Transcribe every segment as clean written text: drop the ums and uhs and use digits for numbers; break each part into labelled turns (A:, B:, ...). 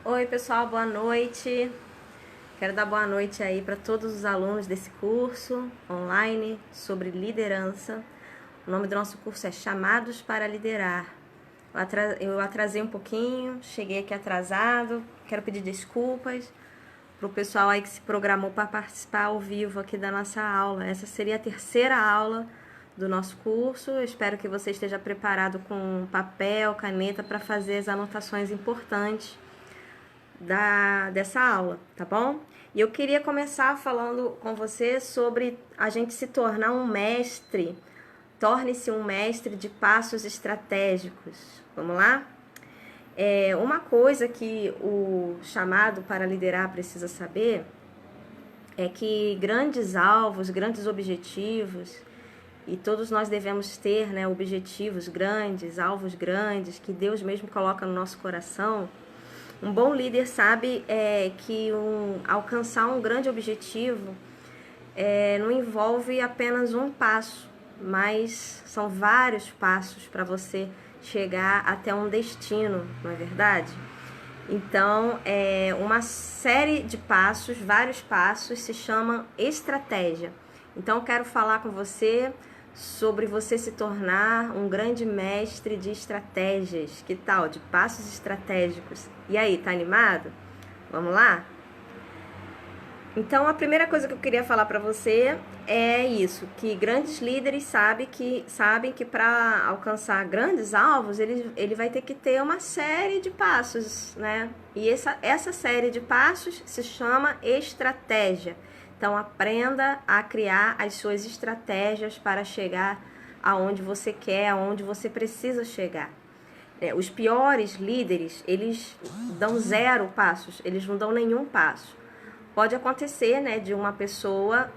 A: Oi pessoal, boa noite. Quero dar boa noite aí para todos os alunos desse curso online sobre liderança. O nome do nosso curso é Chamados para Liderar. Eu atrasei um pouquinho, cheguei aqui atrasado, quero pedir desculpas para o pessoal aí que se programou para participar ao vivo aqui da nossa aula. Essa seria a terceira aula do nosso curso. Eu espero que você esteja preparado com papel, caneta para fazer as anotações importantes dessa aula, tá bom? E eu queria começar falando com você sobre a gente se tornar um mestre, torne-se um mestre de passos estratégicos. Vamos lá? Uma coisa que o chamado para liderar precisa saber é que grandes alvos, grandes objetivos, e todos nós devemos ter, né, objetivos grandes, alvos grandes, que Deus mesmo coloca no nosso coração. Um bom líder sabe que alcançar um grande objetivo não envolve apenas um passo, mas são vários passos para você chegar até um destino, não é verdade? Então, uma série de passos, vários passos, se chama estratégia. Então, eu quero falar com você sobre você se tornar um grande mestre de estratégias. Que tal? De passos estratégicos. E aí, tá animado? Vamos lá? Então, a primeira coisa que eu queria falar para você é isso, que grandes líderes sabem que para alcançar grandes alvos, ele vai ter que ter uma série de passos, né? E essa série de passos se chama estratégia. Então, aprenda a criar as suas estratégias para chegar aonde você quer, aonde você precisa chegar. Os piores líderes, eles dão 0 passos, eles não dão nenhum passo. Pode acontecer, né, de uma pessoa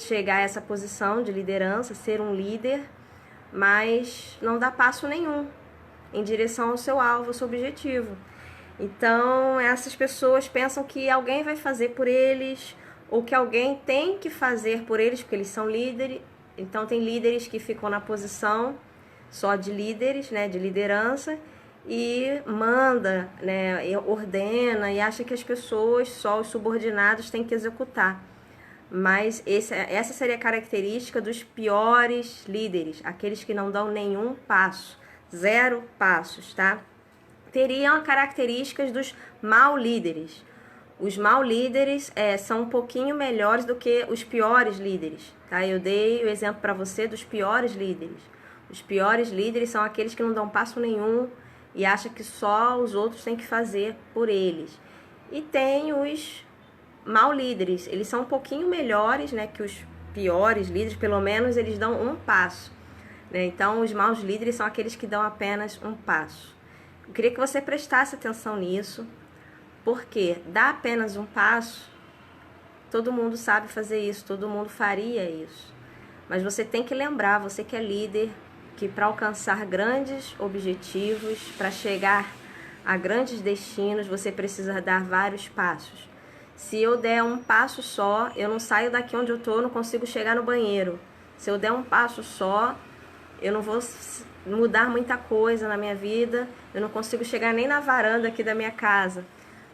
A: chegar a essa posição de liderança, ser um líder, mas não dá passo nenhum em direção ao seu alvo, ao seu objetivo. Então, essas pessoas pensam que alguém vai fazer por eles, ou que alguém tem que fazer por eles, porque eles são líderes. Então, tem líderes que ficam na posição só de líderes, né, de liderança, e manda, né, e ordena e acha que as pessoas, só os subordinados, têm que executar. Mas essa seria a característica dos piores líderes, aqueles que não dão nenhum passo, 0 passos, tá? Teriam características dos mau líderes. Os mau líderes são um pouquinho melhores do que os piores líderes, tá? Eu dei o exemplo para você dos piores líderes. Os piores líderes são aqueles que não dão passo nenhum e acham que só os outros têm que fazer por eles. E tem os mau líderes, eles são um pouquinho melhores, né, que os piores líderes, pelo menos eles dão um passo, né? Então, os maus líderes são aqueles que dão apenas um passo. Eu queria que você prestasse atenção nisso, porque dar apenas um passo, todo mundo sabe fazer isso, todo mundo faria isso. Mas você tem que lembrar, você que é líder, que para alcançar grandes objetivos, para chegar a grandes destinos, você precisa dar vários passos. Se eu der um passo só, eu não saio daqui onde eu estou, não consigo chegar no banheiro. Se eu der um passo só, eu não vou mudar muita coisa na minha vida, eu não consigo chegar nem na varanda aqui da minha casa.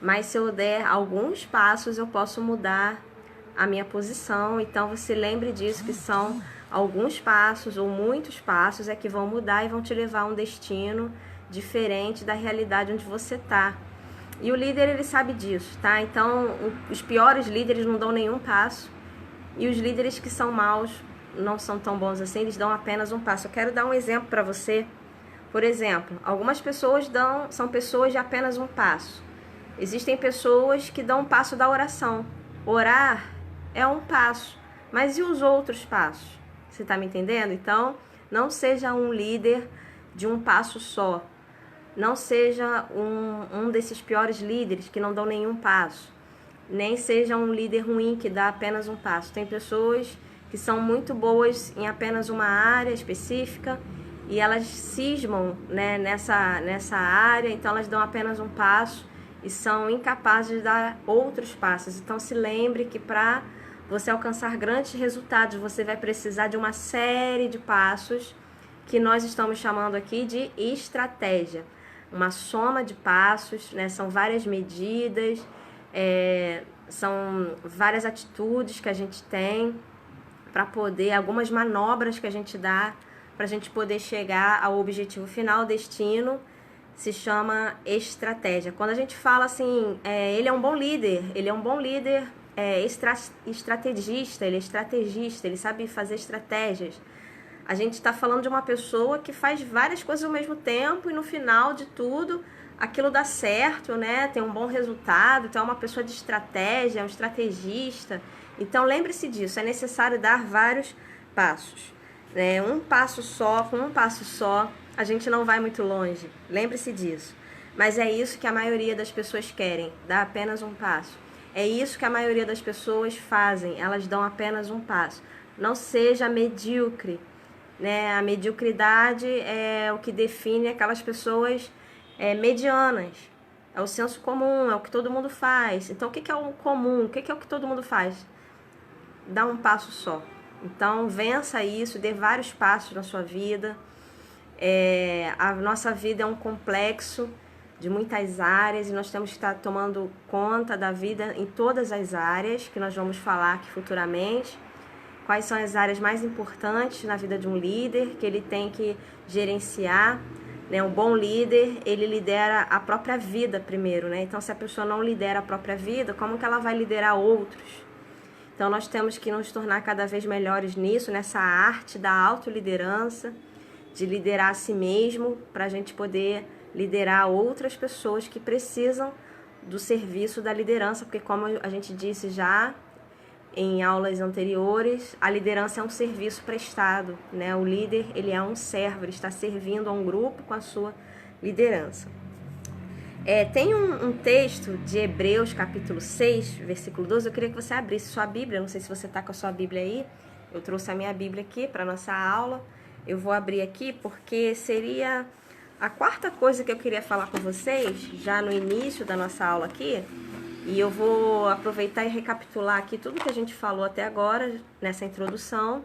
A: Mas se eu der alguns passos, eu posso mudar a minha posição. Então, você lembre disso, que são alguns passos ou muitos passos que vão mudar e vão te levar a um destino diferente da realidade onde você está. E o líder, ele sabe disso, tá? Então, os piores líderes não dão nenhum passo, e os líderes que são maus não são tão bons assim, eles dão apenas um passo. Eu quero dar um exemplo para você. Por exemplo, algumas pessoas são pessoas de apenas um passo. Existem pessoas que dão um passo da oração. Orar é um passo, mas e os outros passos? Você está me entendendo? Então, não seja um líder de um passo só. Não seja um desses piores líderes que não dão nenhum passo. Nem seja um líder ruim que dá apenas um passo. Tem pessoas que são muito boas em apenas uma área específica e elas cismam, né, nessa área, então elas dão apenas um passo e são incapazes de dar outros passos. Então, se lembre que para você alcançar grandes resultados, você vai precisar de uma série de passos que nós estamos chamando aqui de estratégia. uma soma de passos, né? São várias medidas, são várias atitudes que a gente tem para poder, algumas manobras que a gente dá para a gente poder chegar ao objetivo final, destino, se chama estratégia. Quando a gente fala assim, ele é um bom líder, estrategista, ele é estrategista, ele sabe fazer estratégias. A gente está falando de uma pessoa que faz várias coisas ao mesmo tempo e no final de tudo aquilo dá certo, né? Tem um bom resultado, então é uma pessoa de estratégia, é um estrategista. Então lembre-se disso, é necessário dar vários passos. Né? Com um passo só, a gente não vai muito longe. Lembre-se disso. Mas é isso que a maioria das pessoas querem, dar apenas um passo. É isso que a maioria das pessoas fazem, elas dão apenas um passo. Não seja medíocre. Né? A mediocridade é o que define aquelas pessoas medianas. É o senso comum, é o que todo mundo faz. Então, o que é o comum? O que é o que todo mundo faz? Dá um passo só. Então, vença isso, dê vários passos na sua vida. A nossa vida é um complexo de muitas áreas e nós temos que estar tomando conta da vida em todas as áreas, que nós vamos falar aqui futuramente. Quais são as áreas mais importantes na vida de um líder que ele tem que gerenciar, né? Um bom líder, ele lidera a própria vida primeiro, né? Então, se a pessoa não lidera a própria vida, como que ela vai liderar outros? Então, nós temos que nos tornar cada vez melhores nisso, nessa arte da autoliderança, de liderar a si mesmo, para a gente poder liderar outras pessoas que precisam do serviço da liderança, porque como a gente disse já em aulas anteriores, a liderança é um serviço prestado, né? O líder, ele é um servo, ele está servindo a um grupo com a sua liderança. Tem um texto de Hebreus, capítulo 6, versículo 12, eu queria que você abrisse sua Bíblia, não sei se você está com a sua Bíblia aí, eu trouxe a minha Bíblia aqui para a nossa aula, eu vou abrir aqui porque seria a quarta coisa que eu queria falar com vocês, já no início da nossa aula aqui. E eu vou aproveitar e recapitular aqui tudo que a gente falou até agora, nessa introdução.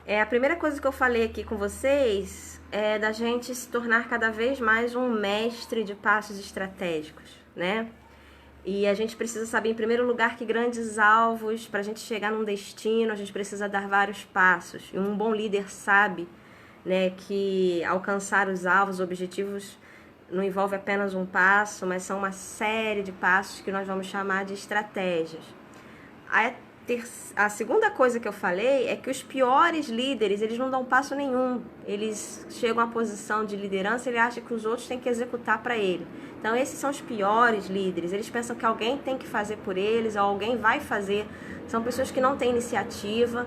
A: A primeira coisa que eu falei aqui com vocês é da gente se tornar cada vez mais um mestre de passos estratégicos, né? E a gente precisa saber, em primeiro lugar, que grandes alvos, para a gente chegar num destino, a gente precisa dar vários passos. E um bom líder sabe, né, que alcançar os alvos, objetivos, não envolve apenas um passo, mas são uma série de passos que nós vamos chamar de estratégias. A segunda coisa que eu falei é que os piores líderes, eles não dão passo nenhum. Eles chegam à posição de liderança e ele acha que os outros têm que executar para ele. Então, esses são os piores líderes. Eles pensam que alguém tem que fazer por eles, ou alguém vai fazer. São pessoas que não têm iniciativa,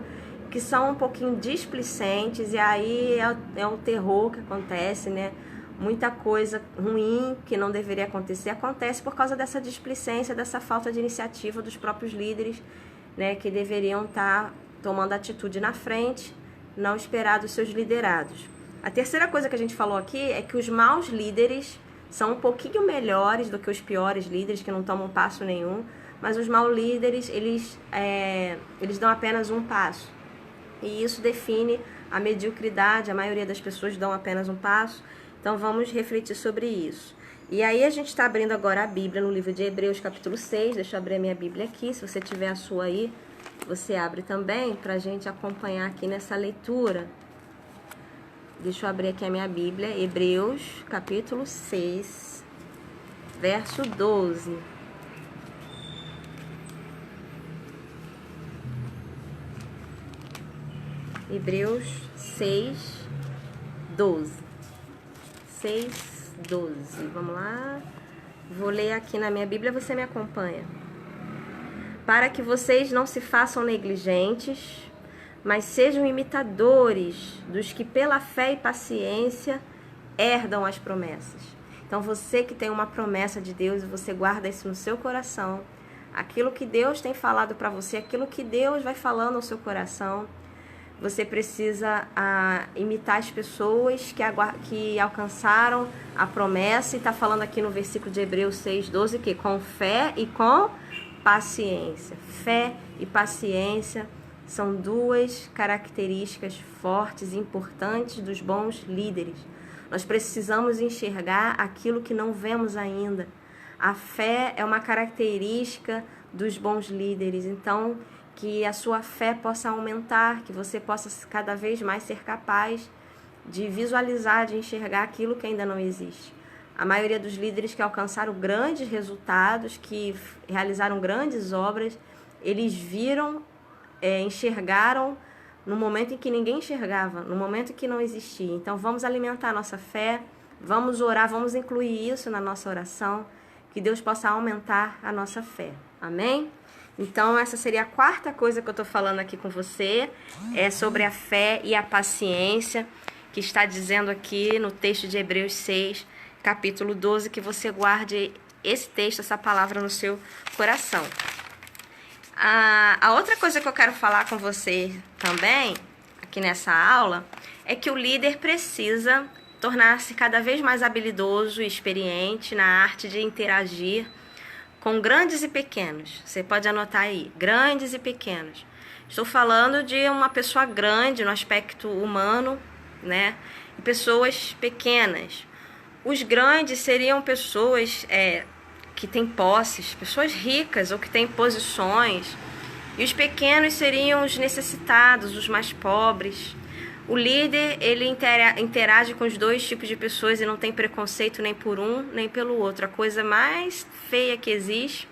A: que são um pouquinho displicentes, e aí é o terror que acontece, né? Muita coisa ruim que não deveria acontecer, acontece por causa dessa displicência, dessa falta de iniciativa dos próprios líderes, né, que deveriam estar tomando atitude na frente, não esperar dos seus liderados. A terceira coisa que a gente falou aqui é que os maus líderes são um pouquinho melhores do que os piores líderes, que não tomam passo nenhum, mas os maus líderes, eles dão apenas um passo. E isso define a mediocridade, a maioria das pessoas dão apenas um passo. Então, vamos refletir sobre isso. E aí, a gente está abrindo agora a Bíblia no livro de Hebreus, capítulo 6. Deixa eu abrir a minha Bíblia aqui. Se você tiver a sua aí, você abre também, para a gente acompanhar aqui nessa leitura. Deixa eu abrir aqui a minha Bíblia. Hebreus, capítulo 6, verso 12. Hebreus 6, 12. 6:12. Vamos lá. Vou ler aqui na minha Bíblia, você me acompanha. Para que vocês não se façam negligentes, mas sejam imitadores dos que pela fé e paciência herdam as promessas. Então, você que tem uma promessa de Deus e você guarda isso no seu coração, aquilo que Deus tem falado para você, aquilo que Deus vai falando ao seu coração, você precisa imitar as pessoas que alcançaram a promessa. E está falando aqui no versículo de Hebreus 6:12 que com fé e com paciência. Fé e paciência são duas características fortes e importantes dos bons líderes. Nós precisamos enxergar aquilo que não vemos ainda. A fé é uma característica dos bons líderes. Então, que a sua fé possa aumentar, que você possa cada vez mais ser capaz de visualizar, de enxergar aquilo que ainda não existe. A maioria dos líderes que alcançaram grandes resultados, que realizaram grandes obras, eles viram, enxergaram no momento em que ninguém enxergava, no momento em que não existia. Então vamos alimentar a nossa fé, vamos orar, vamos incluir isso na nossa oração, que Deus possa aumentar a nossa fé. Amém? Então essa seria a quarta coisa que eu estou falando aqui com você, é sobre a fé e a paciência, que está dizendo aqui no texto de Hebreus 6, capítulo 12, que você guarde esse texto, essa palavra no seu coração. A outra coisa que eu quero falar com você também, aqui nessa aula, é que o líder precisa tornar-se cada vez mais habilidoso e experiente na arte de interagir com grandes e pequenos. Você pode anotar aí, grandes e pequenos. Estou falando de uma pessoa grande no aspecto humano, né? E pessoas pequenas. Os grandes seriam pessoas que têm posses, pessoas ricas ou que têm posições. E os pequenos seriam os necessitados, os mais pobres. O líder, ele interage com os dois tipos de pessoas e não tem preconceito nem por um, nem pelo outro. A coisa mais feia que existe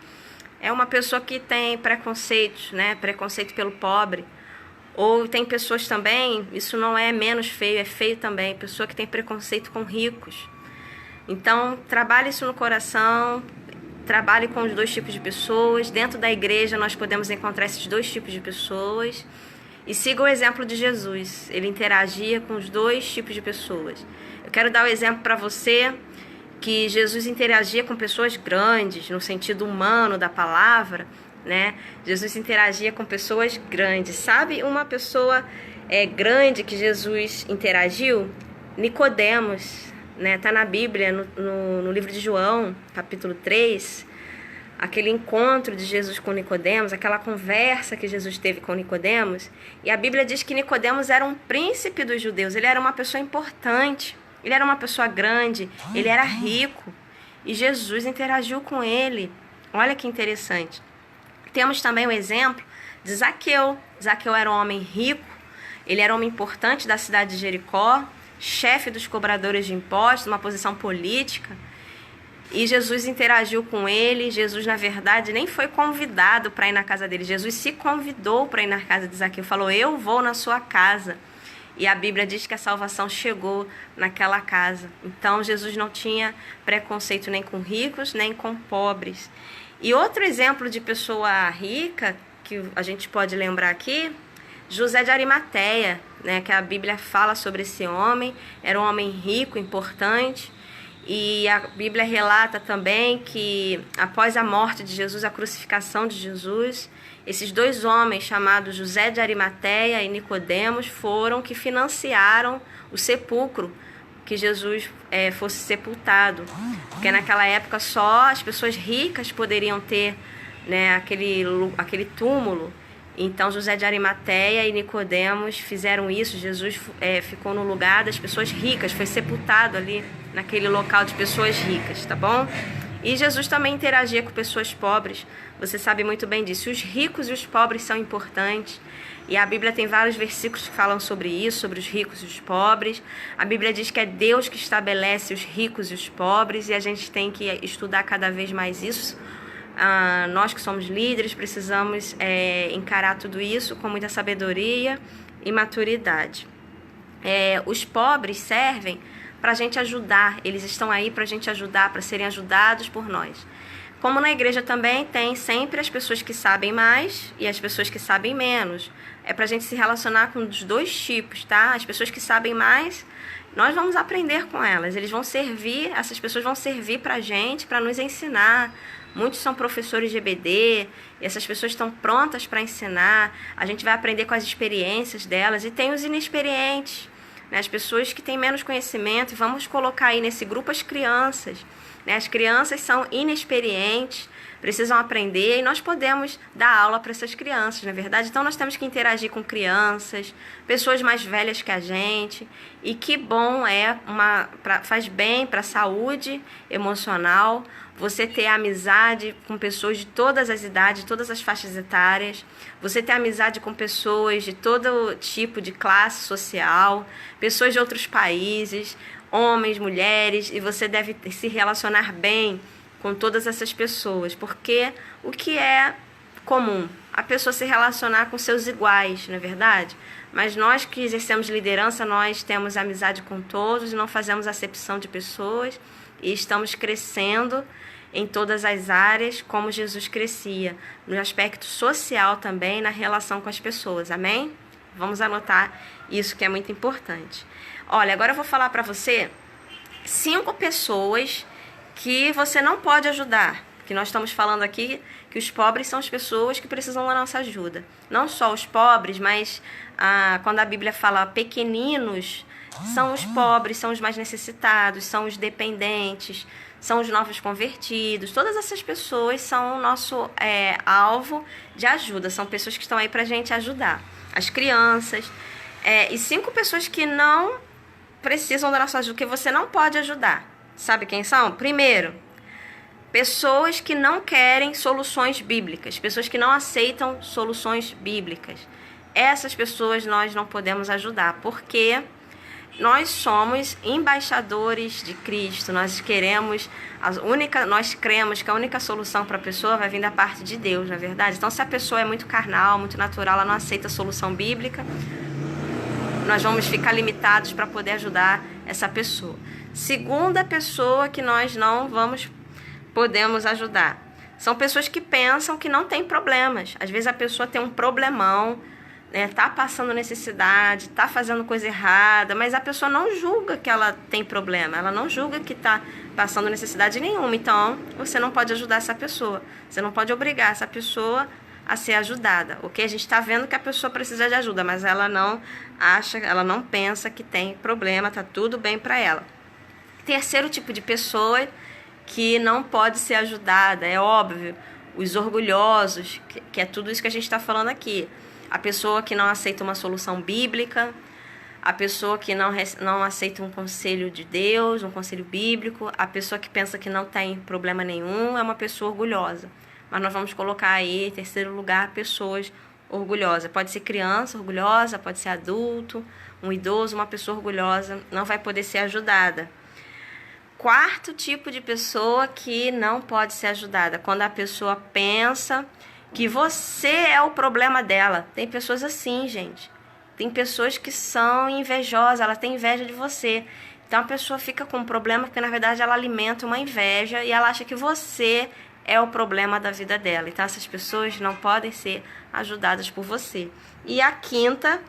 A: é uma pessoa que tem preconceitos, né? Preconceito pelo pobre. Ou tem pessoas também, isso não é menos feio, é feio também, pessoa que tem preconceito com ricos. Então, trabalhe isso no coração, trabalhe com os dois tipos de pessoas. Dentro da igreja nós podemos encontrar esses dois tipos de pessoas. E siga o exemplo de Jesus, ele interagia com os dois tipos de pessoas. Eu quero dar o exemplo para você que Jesus interagia com pessoas grandes, no sentido humano da palavra, né? Jesus interagia com pessoas grandes. Sabe uma pessoa grande que Jesus interagiu? Nicodemos. Está na Bíblia, no livro de João, capítulo 3, aquele encontro de Jesus com Nicodemos, aquela conversa que Jesus teve com Nicodemos, e a Bíblia diz que Nicodemos era um príncipe dos judeus, ele era uma pessoa importante, ele era uma pessoa grande, ele era rico, e Jesus interagiu com ele. Olha que interessante. Temos também o exemplo de Zaqueu. Zaqueu era um homem rico, ele era um homem importante da cidade de Jericó, chefe dos cobradores de impostos, uma posição política, e Jesus interagiu com ele. Jesus, na verdade, nem foi convidado para ir na casa dele, Jesus se convidou para ir na casa de Zaqueu, falou, eu vou na sua casa, e a Bíblia diz que a salvação chegou naquela casa. Então Jesus não tinha preconceito nem com ricos, nem com pobres. E outro exemplo de pessoa rica, que a gente pode lembrar aqui, José de Arimateia, né, que a Bíblia fala sobre esse homem, era um homem rico, importante, e a Bíblia relata também que após a morte de Jesus, a crucificação de Jesus, esses dois homens chamados José de Arimateia e Nicodemos foram que financiaram o sepulcro, que Jesus fosse sepultado, porque naquela época só as pessoas ricas poderiam ter, né, aquele túmulo. Então José de Arimateia e Nicodemos fizeram isso. Jesus ficou no lugar das pessoas ricas, foi sepultado ali naquele local de pessoas ricas, tá bom? E Jesus também interagia com pessoas pobres, você sabe muito bem disso. Os ricos e os pobres são importantes, e a Bíblia tem vários versículos que falam sobre isso, sobre os ricos e os pobres. A Bíblia diz que é Deus que estabelece os ricos e os pobres, e a gente tem que estudar cada vez mais isso. Nós que somos líderes precisamos encarar tudo isso com muita sabedoria e maturidade. Os pobres servem para a gente ajudar, eles estão aí para a gente ajudar, para serem ajudados por nós. Como na igreja também tem sempre as pessoas que sabem mais e as pessoas que sabem menos. É para a gente se relacionar com os dois tipos, tá? As pessoas que sabem mais, nós vamos aprender com elas, eles vão servir, essas pessoas vão servir para a gente, para nos ensinar. Muitos são professores de EBD, e essas pessoas estão prontas para ensinar. A gente vai aprender com as experiências delas. E tem os inexperientes, né? As pessoas que têm menos conhecimento. E vamos colocar aí nesse grupo as crianças, né? As crianças são inexperientes, precisam aprender e nós podemos dar aula para essas crianças, não é verdade? Então nós temos que interagir com crianças, pessoas mais velhas que a gente, e que bom faz bem para a saúde emocional você ter amizade com pessoas de todas as idades, todas as faixas etárias, você ter amizade com pessoas de todo tipo de classe social, pessoas de outros países, homens, mulheres, e você deve se relacionar bem com todas essas pessoas, porque o que é comum? A pessoa se relacionar com seus iguais, não é verdade? Mas nós que exercemos liderança, nós temos amizade com todos, não fazemos acepção de pessoas e estamos crescendo em todas as áreas como Jesus crescia, no aspecto social também, na relação com as pessoas, amém? Vamos anotar isso que é muito importante. Olha, agora eu vou falar para você 5 pessoas que você não pode ajudar, que nós estamos falando aqui que os pobres são as pessoas que precisam da nossa ajuda. Não só os pobres, mas quando a Bíblia fala pequeninos, são os pobres, são os mais necessitados, são os dependentes, são os novos convertidos. Todas essas pessoas são o nosso alvo de ajuda, são pessoas que estão aí para a gente ajudar. As crianças. E 5 pessoas que não precisam da nossa ajuda, que você não pode ajudar. Sabe quem são? Primeiro, pessoas que não querem soluções bíblicas, pessoas que não aceitam soluções bíblicas. Essas pessoas nós não podemos ajudar, porque nós somos embaixadores de Cristo, nós cremos que a única solução para a pessoa vai vir da parte de Deus, não é verdade? Então, se a pessoa é muito carnal, muito natural, ela não aceita a solução bíblica, nós vamos ficar limitados para poder ajudar essa pessoa. Segunda pessoa que nós não podemos ajudar são pessoas que pensam que não tem problemas. Às vezes a pessoa tem um problemão, tá passando necessidade, tá fazendo coisa errada, mas a pessoa não julga que ela tem problema, ela não julga que tá passando necessidade nenhuma. Então, você não pode ajudar essa pessoa, você não pode obrigar essa pessoa a ser ajudada, ok? A gente está vendo que a pessoa precisa de ajuda, mas ela não pensa que tem problema, tá tudo bem para ela. Terceiro tipo de pessoa que não pode ser ajudada, é óbvio, os orgulhosos, que é tudo isso que a gente está falando aqui. A pessoa que não aceita uma solução bíblica, a pessoa que não aceita um conselho de Deus, um conselho bíblico, a pessoa que pensa que não tem problema nenhum, é uma pessoa orgulhosa. Mas nós vamos colocar aí, em terceiro lugar, pessoas orgulhosas. Pode ser criança orgulhosa, pode ser adulto, um idoso, uma pessoa orgulhosa, não vai poder ser ajudada. Quarto tipo de pessoa que não pode ser ajudada, quando a pessoa pensa que você é o problema dela. Tem pessoas assim, gente. Tem pessoas que são invejosas, ela tem inveja de você. Então a pessoa fica com um problema porque na verdade ela alimenta uma inveja e ela acha que você é o problema da vida dela. Então essas pessoas não podem ser ajudadas por você. E a quarta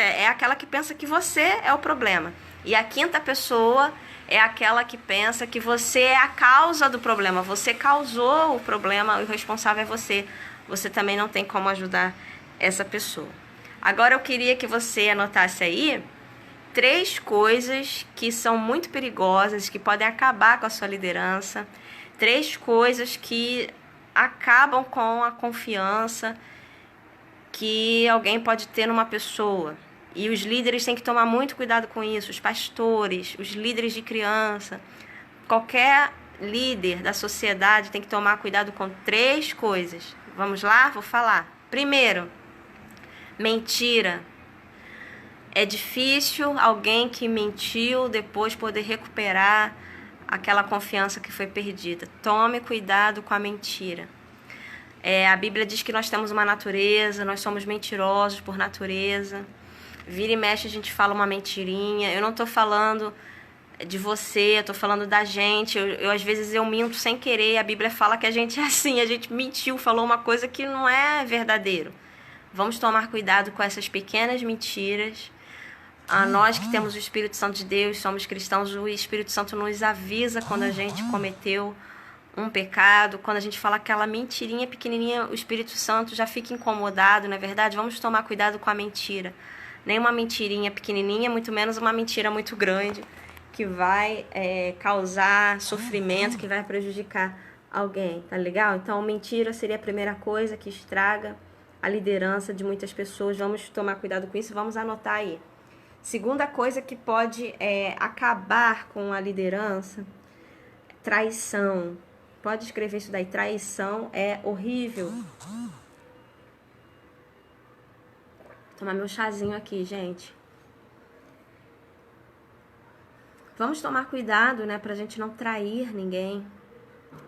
A: é aquela que pensa que você é o problema. E a quinta pessoa é aquela que pensa que você é a causa do problema. Você causou o problema, o responsável é você. Você também não tem como ajudar essa pessoa. Agora eu queria que você anotasse aí 3 coisas que são muito perigosas, que podem acabar com a sua liderança. 3 coisas que acabam com a confiança que alguém pode ter numa pessoa. E os líderes têm que tomar muito cuidado com isso, os pastores, os líderes de criança. Qualquer líder da sociedade tem que tomar cuidado com 3 coisas. Vamos lá? Vou falar. Primeiro, mentira. É difícil alguém que mentiu depois poder recuperar aquela confiança que foi perdida. Tome cuidado com a mentira. A Bíblia diz que nós temos uma natureza, nós somos mentirosos por natureza. Vira e mexe a gente fala uma mentirinha. Eu não estou falando de você, eu estou falando da gente. Às vezes eu minto sem querer. A Bíblia fala que a gente é assim, a gente mentiu, falou uma coisa que não é verdadeiro. Vamos tomar cuidado com essas pequenas mentiras. Nós que temos o Espírito Santo de Deus, somos cristãos, o Espírito Santo nos avisa quando a gente cometeu um pecado. Quando a gente fala aquela mentirinha pequenininha, o Espírito Santo já fica incomodado, não é verdade? Vamos tomar cuidado com a mentira. Nem uma mentirinha pequenininha, muito menos uma mentira muito grande, que vai causar sofrimento, que vai prejudicar alguém, tá legal? Então, mentira seria a primeira coisa que estraga a liderança de muitas pessoas. Vamos tomar cuidado com isso, vamos anotar aí. Segunda coisa que pode acabar com a liderança, traição. Pode escrever isso daí, traição é horrível. Vou tomar meu chazinho aqui, gente. Vamos tomar cuidado, né, pra gente não trair ninguém,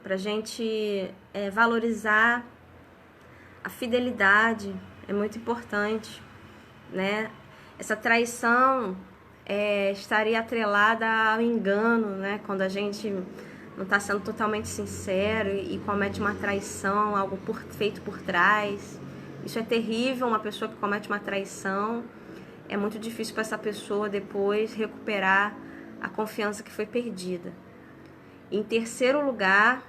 A: pra gente valorizar a fidelidade, é muito importante, né? Essa traição estaria atrelada ao engano, né? Quando a gente não está sendo totalmente sincero e comete uma traição, algo feito por trás. Isso é terrível, uma pessoa que comete uma traição. É muito difícil para essa pessoa depois recuperar a confiança que foi perdida. Em terceiro lugar,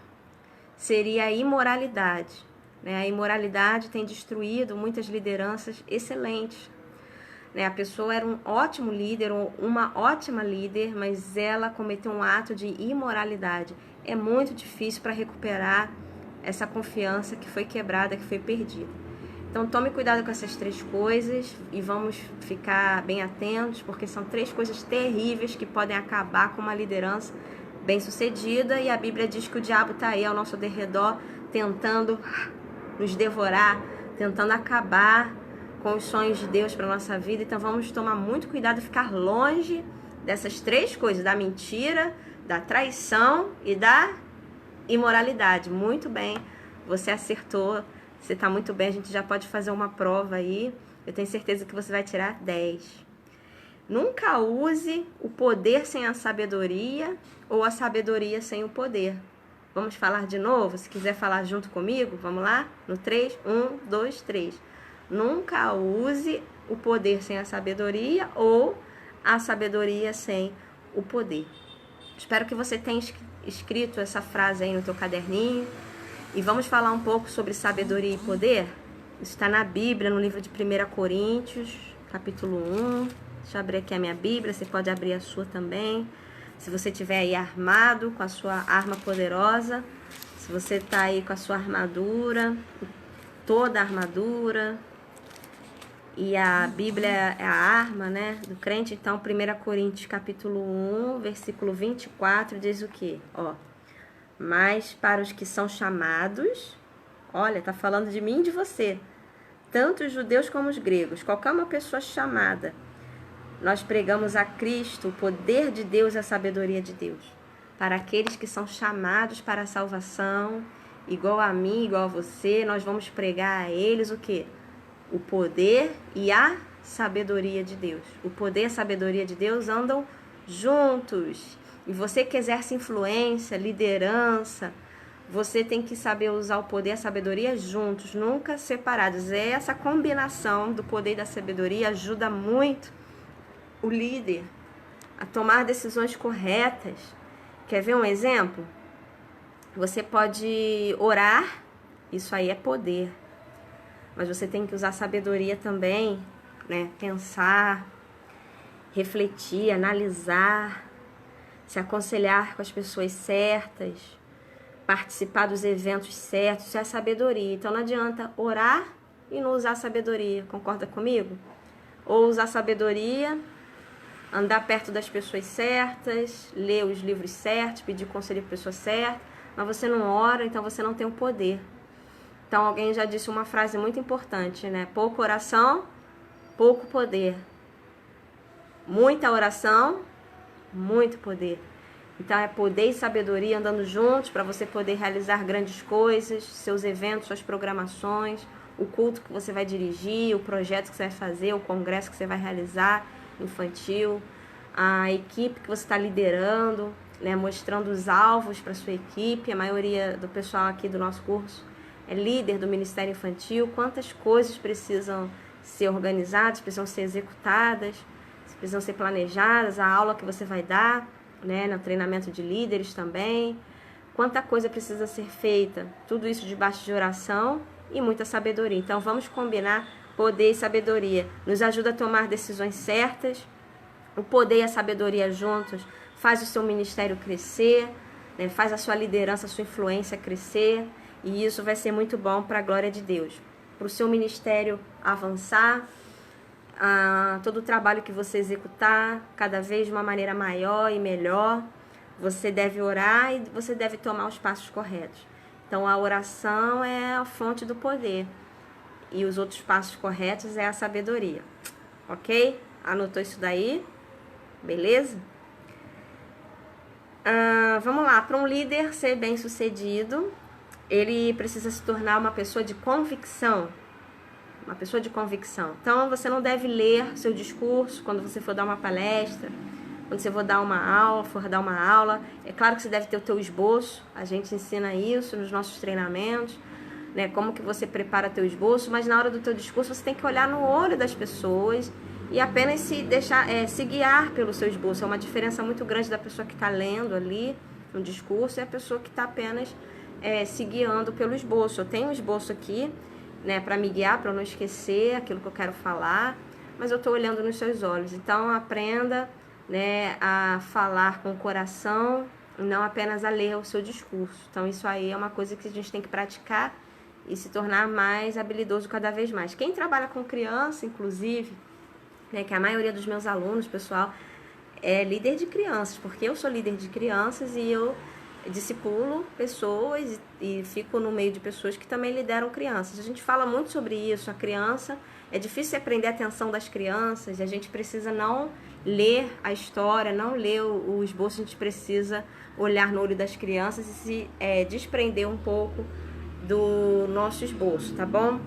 A: seria a imoralidade. A imoralidade tem destruído muitas lideranças excelentes. A pessoa era um ótimo líder, uma ótima líder, mas ela cometeu um ato de imoralidade. É muito difícil para recuperar essa confiança que foi quebrada, que foi perdida. Então tome cuidado com essas três coisas e vamos ficar bem atentos, porque são três coisas terríveis que podem acabar com uma liderança bem-sucedida, e a Bíblia diz que o diabo está aí ao nosso derredor, tentando nos devorar, tentando acabar com os sonhos de Deus para a nossa vida. Então vamos tomar muito cuidado e ficar longe dessas três coisas, da mentira, da traição e da imoralidade. Muito bem, você acertou, você está muito bem, a gente já pode fazer uma prova aí, eu tenho certeza que você vai tirar 10. Nunca use o poder sem a sabedoria ou a sabedoria sem o poder. Vamos falar de novo? Se quiser falar junto comigo, vamos lá? No 3, 1, 2, 3. Nunca use o poder sem a sabedoria ou a sabedoria sem o poder. Espero que você tenha escrito essa frase aí no teu caderninho. E vamos falar um pouco sobre sabedoria e poder? Isso está na Bíblia, no livro de 1 Coríntios, capítulo 1. Deixa eu abrir aqui a minha Bíblia, você pode abrir a sua também. Se você estiver aí armado com a sua arma poderosa, se você está aí com a sua armadura, toda a armadura, e a Bíblia é a arma, né, do crente. Então 1 Coríntios capítulo 1, versículo 24, diz o quê? Mas para os que são chamados, olha, tá falando de mim e de você, tanto os judeus como os gregos, qualquer uma pessoa chamada, nós pregamos a Cristo, o poder de Deus e a sabedoria de Deus. Para aqueles que são chamados para a salvação, igual a mim, igual a você, nós vamos pregar a eles o quê? O poder e a sabedoria de Deus. O poder e a sabedoria de Deus andam juntos. E você que exerce influência, liderança, você tem que saber usar o poder e a sabedoria juntos, nunca separados. Essa combinação do poder e da sabedoria ajuda muito o líder a tomar decisões corretas. Quer ver um exemplo? Você pode orar, isso aí é poder. Mas você tem que usar sabedoria também, né? Pensar, refletir, analisar, se aconselhar com as pessoas certas, participar dos eventos certos, isso é sabedoria. Então não adianta orar e não usar sabedoria, concorda comigo? Ou usar sabedoria, andar perto das pessoas certas, ler os livros certos, pedir conselho para a pessoa certa, mas você não ora, então você não tem o poder. Então alguém já disse uma frase muito importante, né? Pouca oração, pouco poder. Muita oração, muito poder. Então é poder e sabedoria andando juntos para você poder realizar grandes coisas, seus eventos, suas programações, o culto que você vai dirigir, o projeto que você vai fazer, o congresso que você vai realizar, infantil, a equipe que você está liderando, né, mostrando os alvos para sua equipe. A maioria do pessoal aqui do nosso curso é líder do Ministério Infantil. Quantas coisas precisam ser organizadas, precisam ser executadas, precisam ser planejadas, a aula que você vai dar, né, no treinamento de líderes também. Quanta coisa precisa ser feita, tudo isso debaixo de oração e muita sabedoria. Então vamos combinar poder e sabedoria. Nos ajuda a tomar decisões certas, O poder e a sabedoria juntos faz o seu ministério crescer, né? Faz a sua liderança, a sua influência crescer, e isso vai ser muito bom para a glória de Deus. Para o seu ministério avançar, todo o trabalho que você executar, cada vez de uma maneira maior e melhor, você deve orar e você deve tomar os passos corretos. Então a oração é a fonte do poder e os outros passos corretos é a sabedoria. Ok? Anotou isso daí? Beleza? Vamos lá. Para um líder ser bem sucedido, ele precisa se tornar uma pessoa de convicção. Uma pessoa de convicção. Então você não deve ler seu discurso quando você for dar uma palestra, quando você for dar uma aula. É claro que você deve ter o teu esboço. A gente ensina isso nos nossos treinamentos, né? Como que você prepara teu esboço, mas na hora do teu discurso você tem que olhar no olho das pessoas e apenas se guiar pelo seu esboço. É uma diferença muito grande da pessoa que está lendo ali no discurso e a pessoa que está apenas se guiando pelo esboço. Eu tenho um esboço aqui, né, para me guiar, para eu não esquecer aquilo que eu quero falar, mas eu estou olhando nos seus olhos. Então aprenda, né, a falar com o coração, não apenas a ler o seu discurso. Então isso aí é uma coisa que a gente tem que praticar e se tornar mais habilidoso cada vez mais. Quem trabalha com criança, inclusive, né, que a maioria dos meus alunos, pessoal, é líder de crianças, porque eu sou líder de crianças e eu discipulo pessoas e fico no meio de pessoas que também lideram crianças. A gente fala muito sobre isso. A criança, é difícil aprender a atenção das crianças, a gente precisa não ler a história, não ler o esboço, a gente precisa olhar no olho das crianças e se desprender um pouco do nosso esboço, tá bom?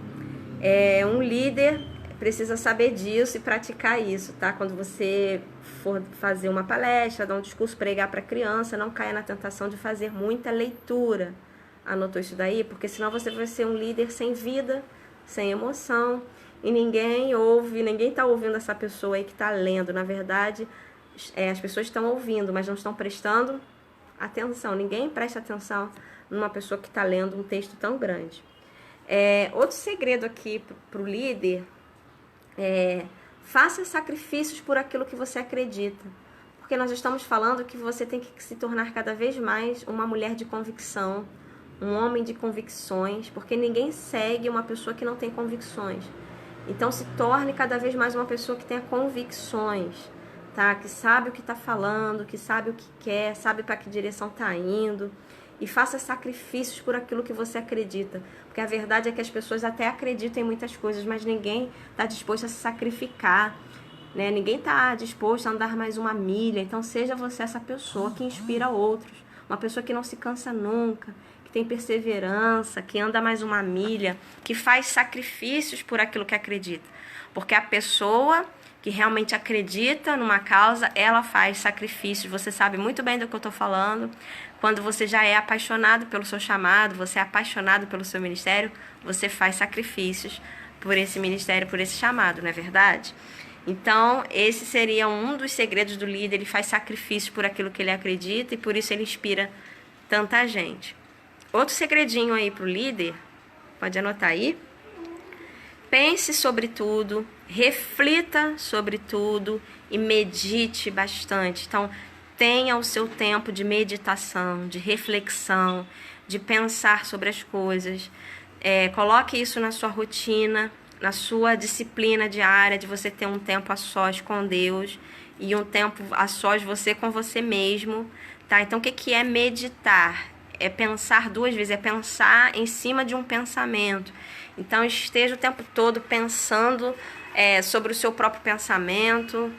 A: Um líder precisa saber disso e praticar isso, tá? Quando você for fazer uma palestra, dar um discurso, pregar para criança, não caia na tentação de fazer muita leitura. Anotou isso daí? Porque senão você vai ser um líder sem vida, sem emoção, e ninguém está ouvindo essa pessoa aí que está lendo. Na verdade, as pessoas estão ouvindo, mas não estão prestando atenção. Ninguém presta atenção numa pessoa que está lendo um texto tão grande. Outro segredo aqui para o líder faça sacrifícios por aquilo que você acredita. Porque nós estamos falando que você tem que se tornar cada vez mais uma mulher de convicção, um homem de convicções, porque ninguém segue uma pessoa que não tem convicções. Então se torne cada vez mais uma pessoa que tenha convicções, tá? Que sabe o que está falando, que sabe o que quer, sabe para que direção está indo. E faça sacrifícios por aquilo que você acredita. Porque a verdade é que as pessoas até acreditam em muitas coisas, mas ninguém está disposto a se sacrificar, né? Ninguém está disposto a andar mais uma milha. Então seja você essa pessoa que inspira outros. Uma pessoa que não se cansa nunca, que tem perseverança, que anda mais uma milha, que faz sacrifícios por aquilo que acredita. Porque a pessoa que realmente acredita numa causa, ela faz sacrifícios. Você sabe muito bem do que eu estou falando. Quando você já é apaixonado pelo seu chamado, você é apaixonado pelo seu ministério, você faz sacrifícios por esse ministério, por esse chamado, não é verdade? Então, esse seria um dos segredos do líder. Ele faz sacrifícios por aquilo que ele acredita e por isso ele inspira tanta gente. Outro segredinho aí para o líder, pode anotar aí. Pense sobre tudo, reflita sobre tudo e medite bastante. Então, tenha o seu tempo de meditação, de reflexão, de pensar sobre as coisas. Coloque isso na sua rotina, na sua disciplina diária, de você ter um tempo a sós com Deus e um tempo a sós você com você mesmo, tá? Então, o que é meditar? É pensar duas vezes, é pensar em cima de um pensamento. Então, esteja o tempo todo pensando sobre o seu próprio pensamento,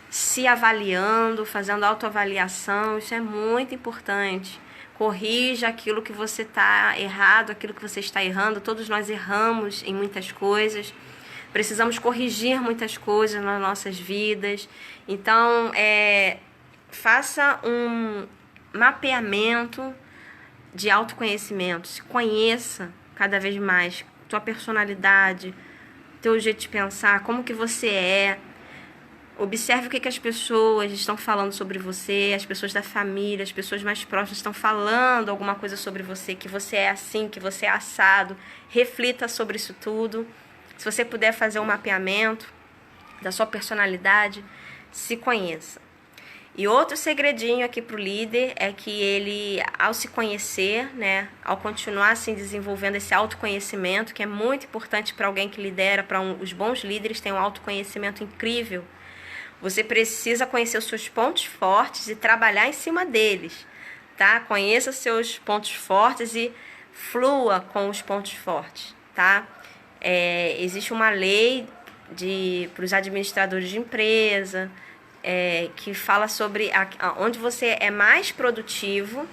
A: se avaliando, fazendo autoavaliação. Isso é muito importante. Corrija aquilo que você está errado, aquilo que você está errando. Todos nós erramos em muitas coisas. Precisamos corrigir muitas coisas nas nossas vidas. Então, faça um mapeamento de autoconhecimento. Se conheça cada vez mais. Tua personalidade, teu jeito de pensar, como que você é. Observe o que as pessoas estão falando sobre você, as pessoas da família, as pessoas mais próximas estão falando alguma coisa sobre você, que você é assim, que você é assado. Reflita sobre isso tudo. Se você puder fazer um mapeamento da sua personalidade, se conheça. E outro segredinho aqui para o líder é que ele, ao se conhecer, né, ao continuar assim desenvolvendo esse autoconhecimento, que é muito importante para alguém que lidera, os bons líderes têm um autoconhecimento incrível. Você precisa conhecer os seus pontos fortes e trabalhar em cima deles, tá? Conheça seus pontos fortes e flua com os pontos fortes, tá? Existe uma lei para os administradores de empresa, que fala sobre onde você é mais produtivo,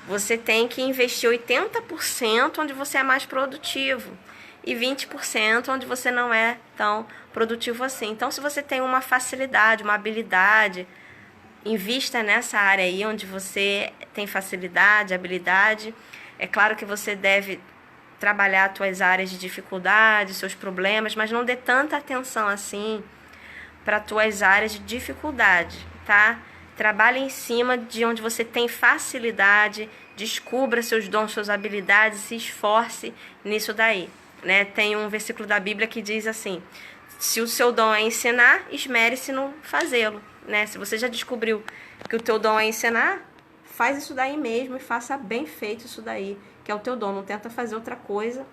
A: você tem que investir 80% onde você é mais produtivo e 20% onde você não é tão produtivo assim. Então, se você tem uma facilidade, uma habilidade, invista nessa área aí onde você tem facilidade, habilidade. É claro que você deve trabalhar as suas áreas de dificuldade, seus problemas, mas não dê tanta atenção assim para as tuas áreas de dificuldade, tá? Trabalhe em cima de onde você tem facilidade, descubra seus dons, suas habilidades, se esforce nisso daí, né? Tem um versículo da Bíblia que diz assim: se o seu dom é ensinar, esmere-se no fazê-lo, né? Se você já descobriu que o teu dom é ensinar, faz isso daí mesmo e faça bem feito isso daí, que é o teu dom. Não tenta fazer outra coisa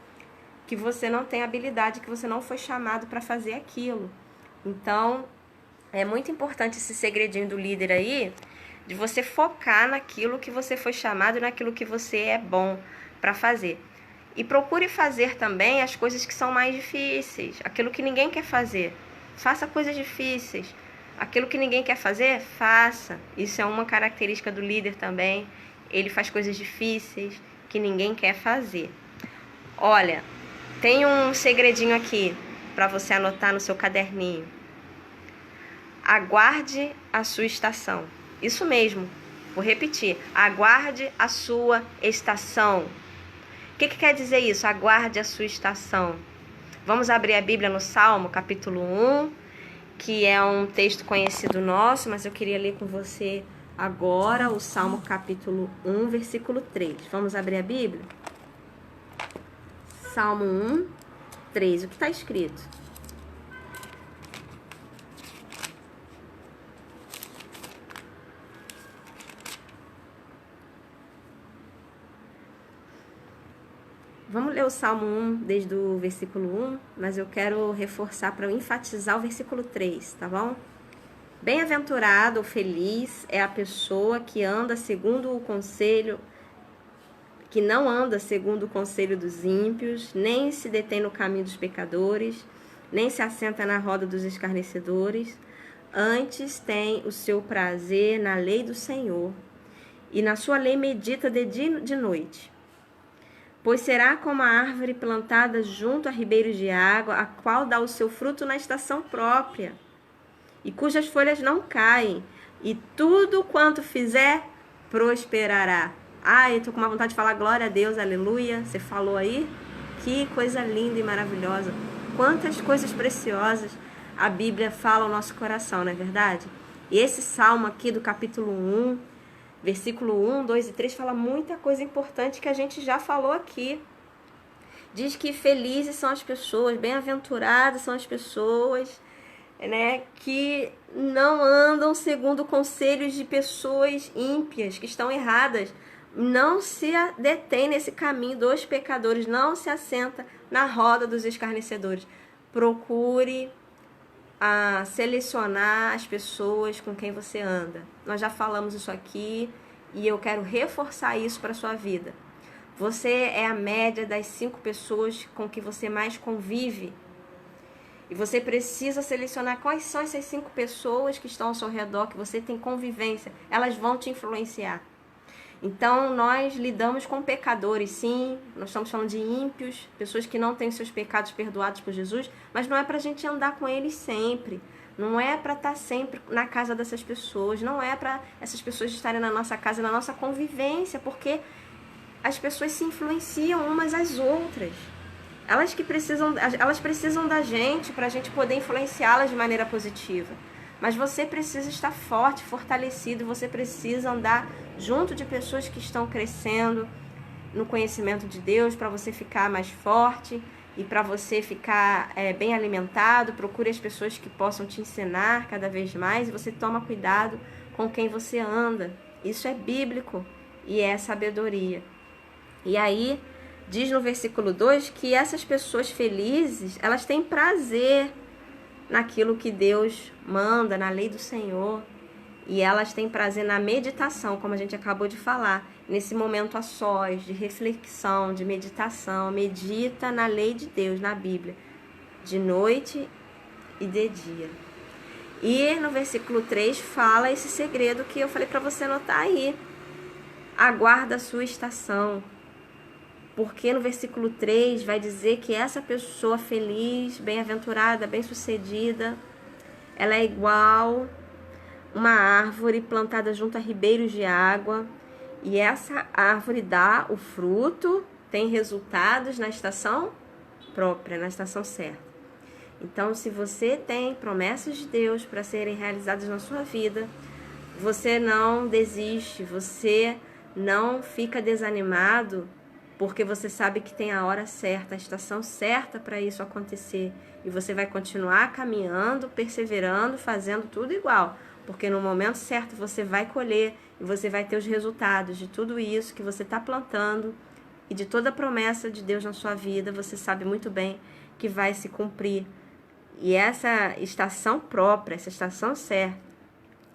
A: que você não tem habilidade, que você não foi chamado para fazer aquilo. Então, é muito importante esse segredinho do líder aí, de você focar naquilo que você foi chamado e naquilo que você é bom para fazer. E procure fazer também as coisas que são mais difíceis, aquilo que ninguém quer fazer. Faça coisas difíceis. Aquilo que ninguém quer fazer, faça. Isso é uma característica do líder também. Ele faz coisas difíceis que ninguém quer fazer. Olha, tem um segredinho aqui para você anotar no seu caderninho. Aguarde a sua estação. Isso mesmo, vou repetir. Aguarde a sua estação. O que quer dizer isso? Aguarde a sua estação. Vamos abrir a Bíblia no Salmo, capítulo 1, que é um texto conhecido nosso, mas eu queria ler com você agora o Salmo capítulo 1, versículo 3. Vamos abrir a Bíblia? Salmo 1, 3. O que está escrito? Vamos ler o Salmo 1 desde o versículo 1, mas eu quero reforçar para enfatizar o versículo 3, tá bom? Bem-aventurado ou feliz é a pessoa que anda segundo o conselho, que não anda segundo o conselho dos ímpios, nem se detém no caminho dos pecadores, nem se assenta na roda dos escarnecedores, antes tem o seu prazer na lei do Senhor, e na sua lei medita de dia e de noite. Pois será como a árvore plantada junto a ribeiros de água, a qual dá o seu fruto na estação própria, e cujas folhas não caem, e tudo quanto fizer, prosperará. Eu tô com uma vontade de falar glória a Deus, aleluia. Você falou aí? Que coisa linda e maravilhosa. Quantas coisas preciosas a Bíblia fala ao nosso coração, não é verdade? E esse salmo aqui do capítulo 1, versículo 1, 2 e 3 fala muita coisa importante que a gente já falou aqui. Diz que felizes são as pessoas, bem-aventuradas são as pessoas, né, que não andam segundo conselhos de pessoas ímpias, que estão erradas. Não se detém nesse caminho dos pecadores, não se assenta na roda dos escarnecedores. Procure selecionar as pessoas com quem você anda. Nós já falamos isso aqui e eu quero reforçar isso para a sua vida. Você é a média das 5 pessoas com que você mais convive. E você precisa selecionar quais são essas 5 pessoas que estão ao seu redor, que você tem convivência. Elas vão te influenciar. Então, nós lidamos com pecadores, sim. Nós estamos falando de ímpios, pessoas que não têm seus pecados perdoados por Jesus, mas não é para a gente andar com eles sempre. Não é para estar sempre na casa dessas pessoas. Não é para essas pessoas estarem na nossa casa, na nossa convivência, porque as pessoas se influenciam umas às outras. Elas precisam da gente para a gente poder influenciá-las de maneira positiva. Mas você precisa estar forte, fortalecido, você precisa andar junto de pessoas que estão crescendo no conhecimento de Deus para você ficar mais forte e para você ficar bem alimentado. Procure as pessoas que possam te ensinar cada vez mais, e você toma cuidado com quem você anda. Isso é bíblico e é sabedoria. E aí diz no versículo 2 que essas pessoas felizes, elas têm prazer naquilo que Deus manda, na lei do Senhor. E elas têm prazer na meditação, como a gente acabou de falar, nesse momento a sós, de reflexão, de meditação. Medita na lei de Deus, na Bíblia, de noite e de dia. E no versículo 3 fala esse segredo que eu falei para você anotar aí. Aguarda a sua estação. Porque no versículo 3 vai dizer que essa pessoa feliz, bem-aventurada, bem-sucedida, ela é igual uma árvore plantada junto a ribeiros de água, e essa árvore dá o fruto, tem resultados na estação própria, na estação certa. Então, se você tem promessas de Deus para serem realizadas na sua vida, você não desiste, você não fica desanimado, porque você sabe que tem a hora certa, a estação certa para isso acontecer. E você vai continuar caminhando, perseverando, fazendo tudo igual. Porque no momento certo você vai colher e você vai ter os resultados de tudo isso que você está plantando e de toda a promessa de Deus na sua vida. Você sabe muito bem que vai se cumprir. E essa estação própria, essa estação certa,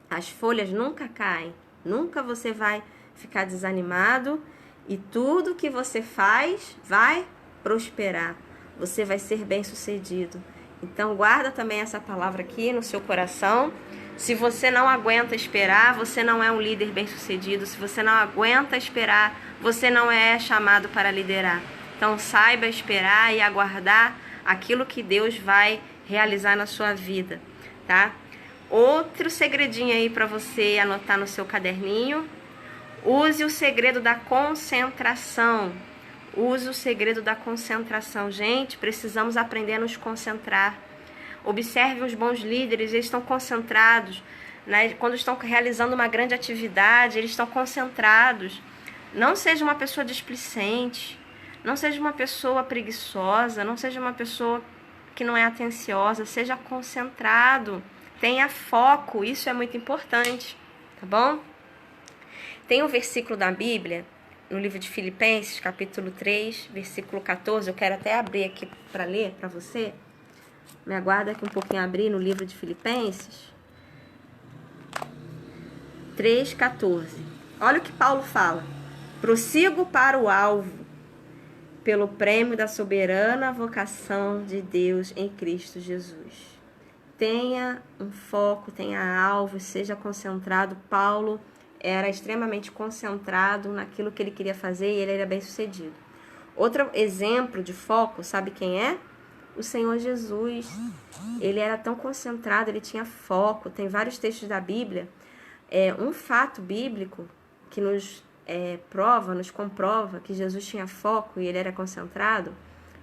A: as folhas nunca caem, nunca você vai ficar desanimado. E tudo que você faz vai prosperar. Você vai ser bem-sucedido. Então, guarda também essa palavra aqui no seu coração. Se você não aguenta esperar, você não é um líder bem-sucedido. Se você não aguenta esperar, você não é chamado para liderar. Então, saiba esperar e aguardar aquilo que Deus vai realizar na sua vida, tá? Outro segredinho aí para você anotar no seu caderninho. Use o segredo da concentração. Use o segredo da concentração. Gente, precisamos aprender a nos concentrar. Observe os bons líderes, eles estão concentrados, né? Quando estão realizando uma grande atividade, eles estão concentrados. Não seja uma pessoa displicente, não seja uma pessoa preguiçosa, não seja uma pessoa que não é atenciosa, seja concentrado, tenha foco, isso é muito importante, tá bom? Tem um versículo da Bíblia, no livro de Filipenses, capítulo 3, versículo 14, eu quero até abrir aqui para ler para você. Me aguarda aqui um pouquinho abrir no livro de Filipenses 3,14. Olha o que Paulo fala. Prossigo para o alvo, pelo prêmio da soberana vocação de Deus em Cristo Jesus. Tenha um foco, tenha alvo, seja concentrado. Paulo era extremamente concentrado naquilo que ele queria fazer e ele era bem sucedido. Outro exemplo de foco, sabe quem é? O Senhor Jesus. Ele era tão concentrado, ele tinha foco. Tem vários textos da Bíblia. Um fato bíblico que nos nos comprova que Jesus tinha foco e ele era concentrado,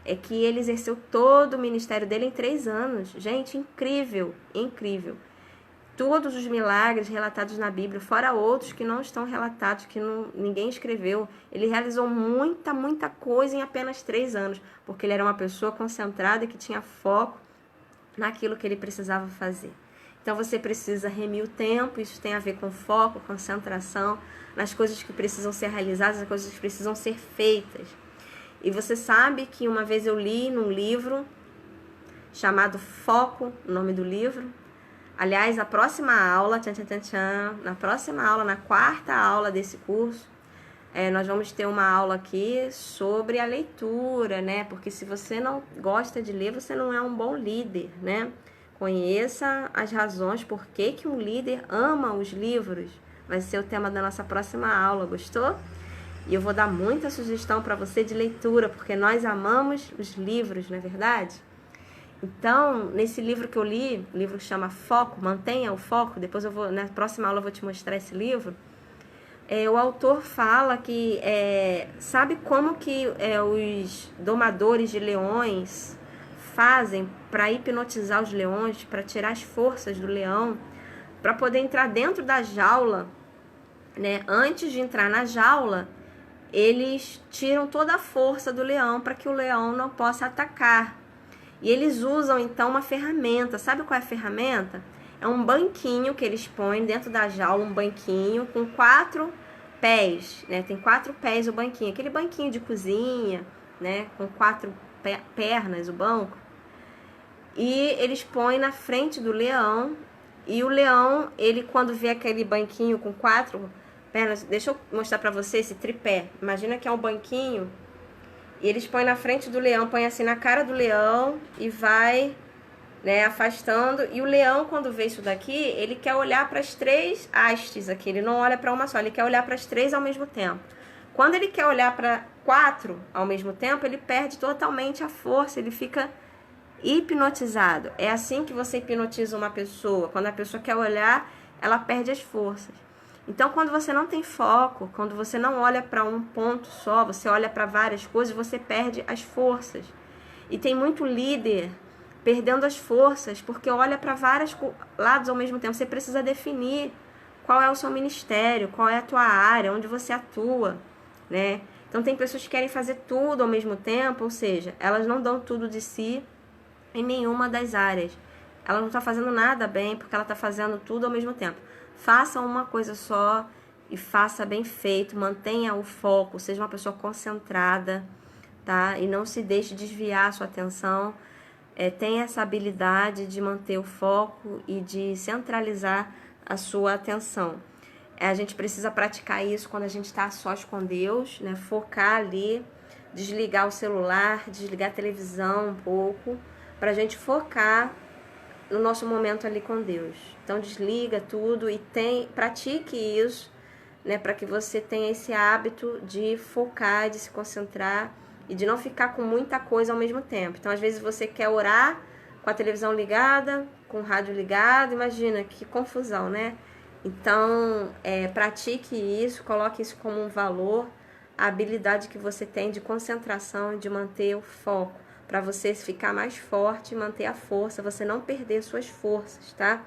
A: é que ele exerceu todo o ministério dele em 3 anos. Gente, incrível, incrível. Todos os milagres relatados na Bíblia, fora outros que não estão relatados, que ninguém escreveu. Ele realizou muita coisa em apenas 3 anos, porque ele era uma pessoa concentrada que tinha foco naquilo que ele precisava fazer. Então você precisa remir o tempo, isso tem a ver com foco, concentração, nas coisas que precisam ser realizadas, nas coisas que precisam ser feitas. E você sabe que uma vez eu li num livro chamado Foco, o nome do livro. Aliás, a próxima aula, na próxima aula, na 4ª aula desse curso, nós vamos ter uma aula aqui sobre a leitura, né? Porque se você não gosta de ler, você não é um bom líder, né? Conheça as razões por que um líder ama os livros. Vai ser o tema da nossa próxima aula, gostou? E eu vou dar muita sugestão para você de leitura, porque nós amamos os livros, não é verdade? Então, nesse livro que eu li, o livro que chama Foco, Mantenha o Foco, depois na próxima aula eu vou te mostrar esse livro, o autor fala que, sabe como que os domadores de leões fazem para hipnotizar os leões, para tirar as forças do leão, para poder entrar dentro da jaula, né? Antes de entrar na jaula, eles tiram toda a força do leão para que o leão não possa atacar. E eles usam então uma ferramenta. Sabe qual é a ferramenta? É um banquinho que eles põem dentro da jaula, um banquinho com 4 pés, né? Tem 4 pés o banquinho, aquele banquinho de cozinha, né? Com 4 pernas o banco. E eles põem na frente do leão. E o leão, ele quando vê aquele banquinho com 4 pernas, deixa eu mostrar pra você esse tripé. Imagina que é um banquinho. E eles põem na frente do leão, põem assim na cara do leão e vai, né, afastando. E o leão, quando vê isso daqui, ele quer olhar para as 3 hastes aqui. Ele não olha para uma só, ele quer olhar para as 3 ao mesmo tempo. Quando ele quer olhar para 4 ao mesmo tempo, ele perde totalmente a força, ele fica hipnotizado. É assim que você hipnotiza uma pessoa. Quando a pessoa quer olhar, ela perde as forças. Então, quando você não tem foco, quando você não olha para um ponto só, você olha para várias coisas, você perde as forças. E tem muito líder perdendo as forças porque olha para vários lados ao mesmo tempo. Você precisa definir qual é o seu ministério, qual é a tua área, onde você atua, né? Então, tem pessoas que querem fazer tudo ao mesmo tempo, ou seja, elas não dão tudo de si em nenhuma das áreas. Ela não está fazendo nada bem porque ela está fazendo tudo ao mesmo tempo. Faça uma coisa só e faça bem feito, mantenha o foco, seja uma pessoa concentrada, tá? E não se deixe desviar a sua atenção. Tenha essa habilidade de manter o foco e de centralizar a sua atenção. A gente precisa praticar isso quando a gente está a sós com Deus, né? Focar ali, desligar o celular, desligar a televisão um pouco, para a gente focar no nosso momento ali com Deus. Então desliga tudo e pratique isso, né, para que você tenha esse hábito de focar, de se concentrar e de não ficar com muita coisa ao mesmo tempo. Então às vezes você quer orar com a televisão ligada, com o rádio ligado, imagina que confusão, né? Então pratique isso, coloque isso como um valor, a habilidade que você tem de concentração e de manter o foco, para você ficar mais forte e manter a força, você não perder suas forças, tá?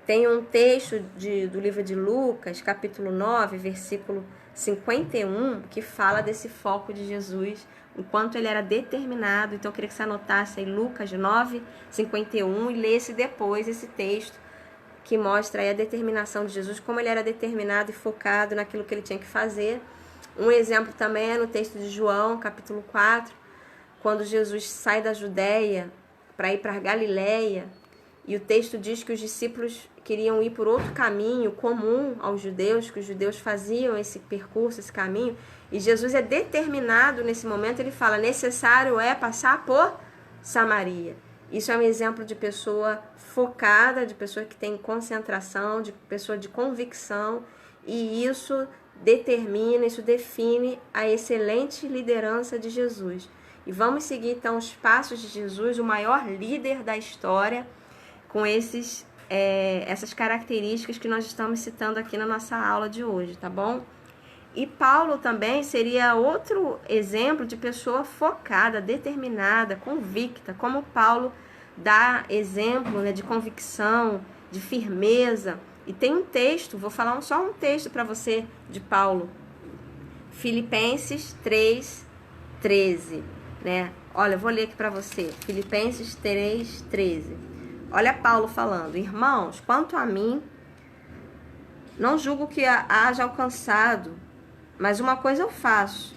A: Tem um texto do livro de Lucas, capítulo 9, versículo 51, que fala desse foco de Jesus, enquanto ele era determinado. Então eu queria que você anotasse aí Lucas 9, 51 e lesse depois esse texto que mostra aí a determinação de Jesus, como ele era determinado e focado naquilo que ele tinha que fazer. Um exemplo também é no texto de João, capítulo 4, quando Jesus sai da Judéia para ir para a Galileia, e o texto diz que os discípulos queriam ir por outro caminho comum aos judeus, que os judeus faziam esse percurso, esse caminho, e Jesus é determinado nesse momento, ele fala, necessário é passar por Samaria. Isso é um exemplo de pessoa focada, de pessoa que tem concentração, de pessoa de convicção, e isso determina, isso define a excelente liderança de Jesus. E vamos seguir então os passos de Jesus, o maior líder da história, com essas características que nós estamos citando aqui na nossa aula de hoje, tá bom? E Paulo também seria outro exemplo de pessoa focada, determinada, convicta, como Paulo dá exemplo, né, de convicção, de firmeza. E tem um texto, vou falar só um texto para você de Paulo, Filipenses 3:13, né? Olha, eu vou ler aqui para você, Filipenses 3:13. Olha Paulo falando, irmãos, quanto a mim, não julgo que haja alcançado, mas uma coisa eu faço,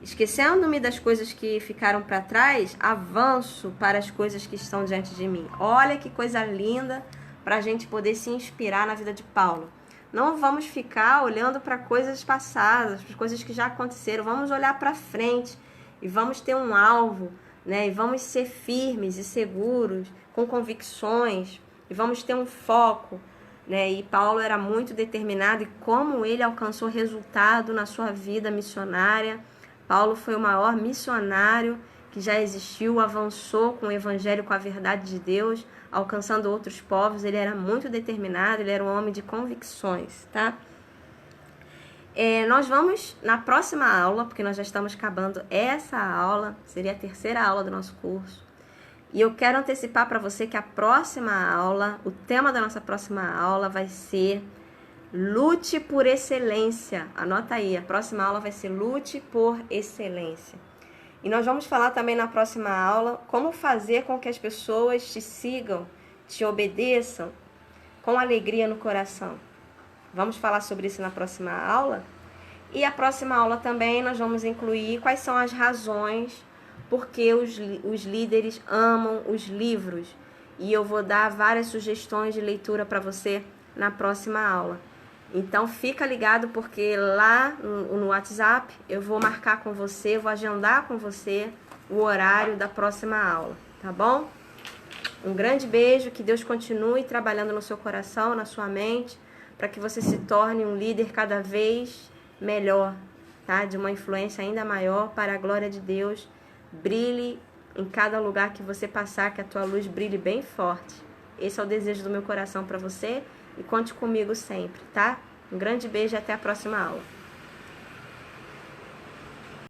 A: esquecendo-me das coisas que ficaram para trás, avanço para as coisas que estão diante de mim. Olha que coisa linda para a gente poder se inspirar na vida de Paulo. Não vamos ficar olhando para coisas passadas, para coisas que já aconteceram. Vamos olhar para frente e vamos ter um alvo, né? E vamos ser firmes e seguros, com convicções, e vamos ter um foco, né? E Paulo era muito determinado, e como ele alcançou resultado na sua vida missionária. Paulo foi o maior missionário que já existiu, avançou com o evangelho, com a verdade de Deus, alcançando outros povos. Ele era muito determinado, ele era um homem de convicções, tá? Nós vamos na próxima aula, porque nós já estamos acabando essa aula, seria a terceira aula do nosso curso. E eu quero antecipar para você que a próxima aula, o tema da nossa próxima aula vai ser Lute por excelência. Anota aí, a próxima aula vai ser Lute por excelência. E nós vamos falar também na próxima aula como fazer com que as pessoas te sigam, te obedeçam com alegria no coração. Vamos falar sobre isso na próxima aula? E a próxima aula também nós vamos incluir quais são as razões porque os líderes amam os livros. E eu vou dar várias sugestões de leitura para você na próxima aula. Então fica ligado, porque lá no WhatsApp eu vou marcar com você, vou agendar com você o horário da próxima aula, tá bom? Um grande beijo, que Deus continue trabalhando no seu coração, na sua mente, para que você se torne um líder cada vez melhor, tá? De uma influência ainda maior para a glória de Deus. Brilhe em cada lugar que você passar, que a tua luz brilhe bem forte. Esse é o desejo do meu coração para você. E conte comigo sempre, tá? Um grande beijo e até a próxima aula.